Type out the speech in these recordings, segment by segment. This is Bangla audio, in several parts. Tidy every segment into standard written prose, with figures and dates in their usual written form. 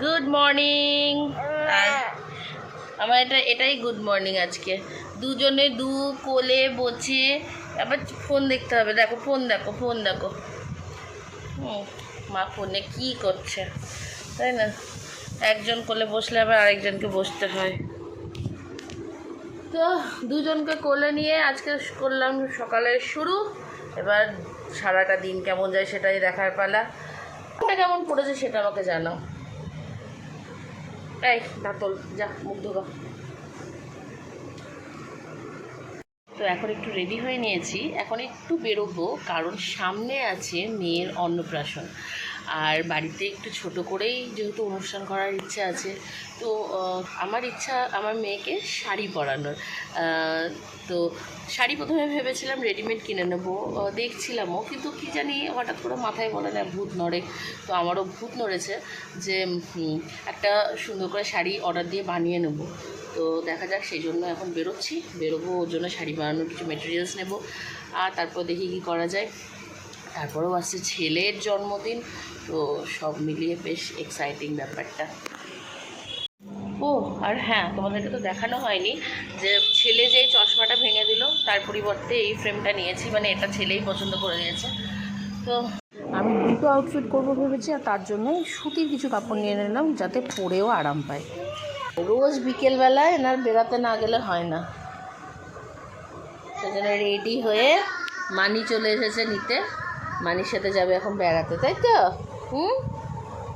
Good morning. আর আমার এটাই গুড মর্নিং। আজকে দুজনে কোলে বসে আবার ফোন দেখতে হবে। দেখো ফোন দেখো। মা ফোনে কি করছে তাই না? একজন কোলে বসলে আবার আরেকজনকে বসতে হয়। তো দুজনকে কোলে নিয়ে আজকে করলাম সকালের শুরু। এবার সারাটা দিন কেমন যায় সেটাই দেখার পালা। কেমন পড়েছে সেটা আমাকে জানাও। এই দাঁতল যা, মুখ ধোবা। তো এখন একটু রেডি হয়ে নিয়েছি, এখন একটু বেরোবো, কারণ সামনে আছে মেয়ের অন্নপ্রাশন। আর বাড়িতে একটু ছোট করেই যেহেতু অনুষ্ঠান করার ইচ্ছা আছে, তো আমার ইচ্ছা আমার মেয়েকে শাড়ি পরানোর। তো শাড়ি প্রথমে ভেবেছিলাম রেডিমেড কিনে নেবো, দেখছিলামও, কিন্তু কী জানি হঠাৎ করে মাথায় বলে না ভূত নড়ে। তো আমারও ভূত নড়েছে যে একটা সুন্দর করে শাড়ি অর্ডার দিয়ে বানিয়ে নেবো। তো দেখা যাক, সেই জন্য এখন বেরোবো, ওর জন্য শাড়ি বানানোর কিছু মেটেরিয়ালস নেব, আর তারপর দেখি কী করা যায়। তারপরেও আসছে ছেলের জন্মদিন, তো সব মিলিয়ে বেশ এক্সাইটিং ব্যাপারটা। ও আর হ্যাঁ, তোমাদেরকে তো দেখানো হয়নি যে ছেলে যেই চশমাটা ভেঙে দিল তার পরিবর্তে এই ফ্রেমটা নিয়েছি, মানে এটা ছেলেই পছন্দ করে দিয়েছে। তো আমি দুটো আউটফিট করবো ভেবেছি, আর তার জন্য সুতির কিছু কাপড় নিয়ে নিলাম যাতে পরেও আরাম পায়। রোজ বিকেলবেলায় এনার বেড়াতে না গেলে হয় না, সেজন্য রেডি হয়ে মানি চলে এসেছে নিতে। মানির সাথে যাবে এখন বেড়াতে, তাই তো?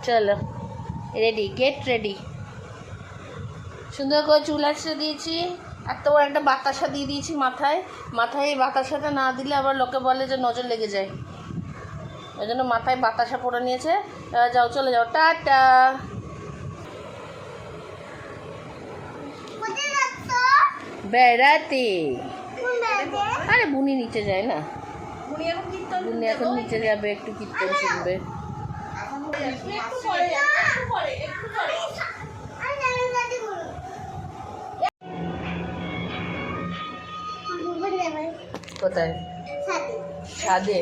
চলো রেডি, গেট রেডি। সুন্দর করে চুল আঁচড়ে দিয়েছি, এত বড় একটা বাতাসা দিয়ে দিয়েছি মাথায়। এই বাতাসাটা না দিলে আবার লোকে বলে যে নজর লেগে যায়, ওই জন্য মাথায় বাতাসা পরে নিয়েছে। যাও, চলে যাও, টাটা। বেড়াতে? আরে বুনি নিচে যায় না, বুনি এখন নিচে যাবে, একটু কীর্তন শুনবে। কোথায়? ছাদে?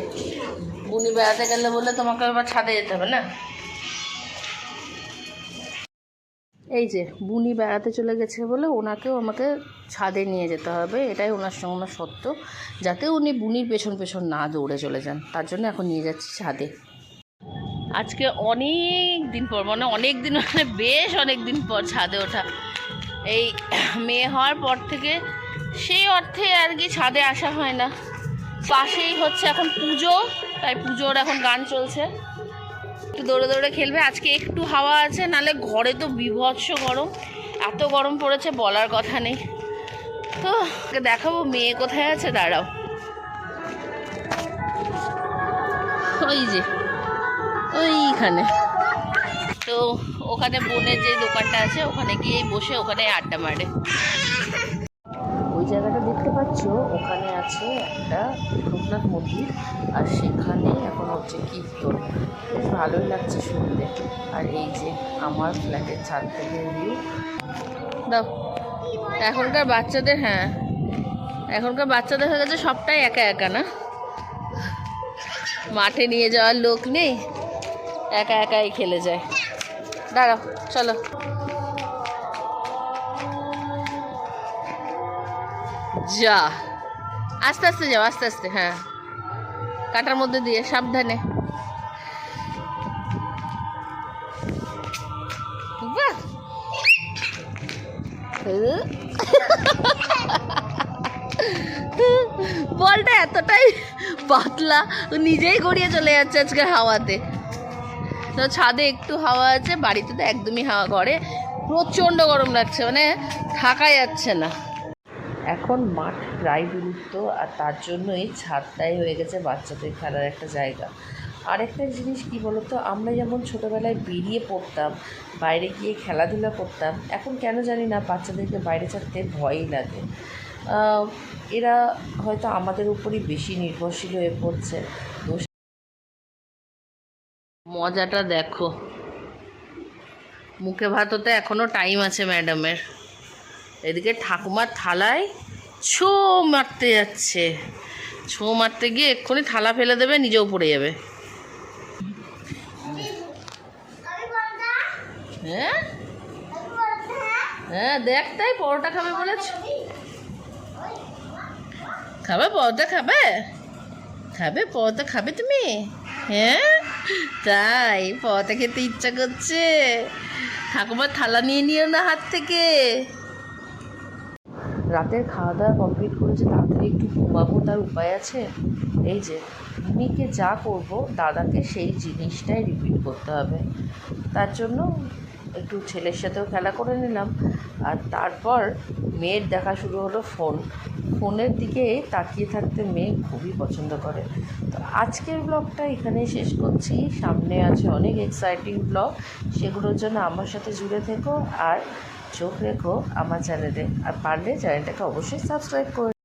বুনি বেড়াতে গেলে বলে তোমাকে এবার ছাদে যেতে হবে না? এই যে বুনি বেড়াতে চলে গেছে বলে ওনাকেও আমাকে ছাদে নিয়ে যেতে হবে, এটাই ওনার সঙ্গে আমার সত্য, যাতে উনি বুনির পেছন পেছন না দৌড়ে চলে যান, তার জন্য এখন নিয়ে যাচ্ছি ছাদে। আজকে অনেক দিন পর, মানে বেশ অনেক দিন পর ছাদে ওঠা। এই মেয়ে হওয়ার পর থেকে সেই অর্থে আর কি ছাদে আসা হয় না। পাশেই হচ্ছে এখন পুজো, তাই পুজোর এখন গান চলছে, একটু দৌড়ে দৌড়ে খেলবে। আজকে একটু হাওয়া আছে, নাহলে ঘরে তো বিভৎস গরম, এত গরম পড়েছে বলার কথা নেই। তো দেখাবো মেয়ে কোথায় আছে, দাঁড়াও। ওই যে ওইখানে, তো ওখানে বোনের যে দোকানটা আছে ওখানে গিয়ে বসে ওখানে আড্ডা মারে। ওই জায়গাটা দেখতে পাচ্ছ, ওখানে আছে একটা লোকনাথ মন্দির, আর সেখানে এখন হচ্ছে কীর্তন, বেশ ভালোই লাগছে শুনতে। আর এই যে আমার ফ্ল্যাটের ছাদ থেকে ভিউ দাও। এখনকার বাচ্চাদের, হ্যাঁ এখনকার বাচ্চাদের হয়ে গেছে সবটাই একা একা, না মাঠে নিয়ে যাওয়ার লোক নেই, একা একাই খেলে যায়। দাঁড়াও, চলো। যা, আস্তে আস্তে যাও, আস্তে আস্তে, হ্যাঁ কাটার মধ্যে দিয়ে সাবধানে। বলটা এতটাই পাতলা, নিজেই গড়িয়ে চলে যাচ্ছে আজকে হাওয়াতে। তো ছাদে একটু হাওয়া আছে, বাড়িতে তো একদমই হাওয়া করে, প্রচণ্ড গরম লাগছে, মানে থাকা যাচ্ছে না। এখন মাঠ প্রায় বিলুপ্ত, আর তার জন্যই ছাদটাই হয়ে গেছে বাচ্চাদের খেলার একটা জায়গা। আরেকটা জিনিস কি বলতো, আমরা যেমন ছোটোবেলায় বেরিয়ে পড়তাম, বাইরে গিয়ে খেলাধুলা করতাম, এখন কেন জানি না বাচ্চাদেরকে বাইরে ছাড়তে ভয়ই লাগে। এরা হয়তো আমাদের উপরই বেশি নির্ভরশীল হয়ে পড়ছে। মজাটা দেখো, মুখে ভাত হতে এখনও টাইম আছে ম্যাডামের। এদিকে ঠাকুমার থালায় ছো মারতে যাচ্ছে, ছো মারতে গিয়ে এক্ষুনি থালা ফেলে দেবে, নিজেও পড়ে যাবে। হ্যাঁ হ্যাঁ দেখ, তাই পরোটা খাবে বলেছ? খাবে পরোটা? খাবে খাবে পরোটা? খাবে তুমি? হ্যাঁ তাই, পরোটা খেতে ইচ্ছা করছে? ঠাকুমার থালা নিয়ে নিও না হাত থেকে। রাতের খাওয়া দাওয়া কমপ্লিট করেছে, তাড়াতাড়ি একটু ঘুমাবো, তার উপায় আছে? এই যে মিমিকে যা করব দাদাকে সেই জিনিসটাই রিপিট করতে হবে। তার জন্য একটু ছেলের সাথেও খেলা করে নিলাম, আর তারপর মেয়ের দেখা শুরু হলো ফোনের দিকে তাকিয়ে থাকতে মেয়ে খুবই পছন্দ করে। তো আজকের ব্লগটা এখানেই শেষ করছি, সামনে আছে অনেক এক্সাইটিং ব্লগ, সেগুলোর জন্য আমার সাথে জুড়ে থেকো আর চোখ রেখো আমার চ্যানেলে, আর পারলে চ্যানেলটাকে অবশ্যই সাবস্ক্রাইব করে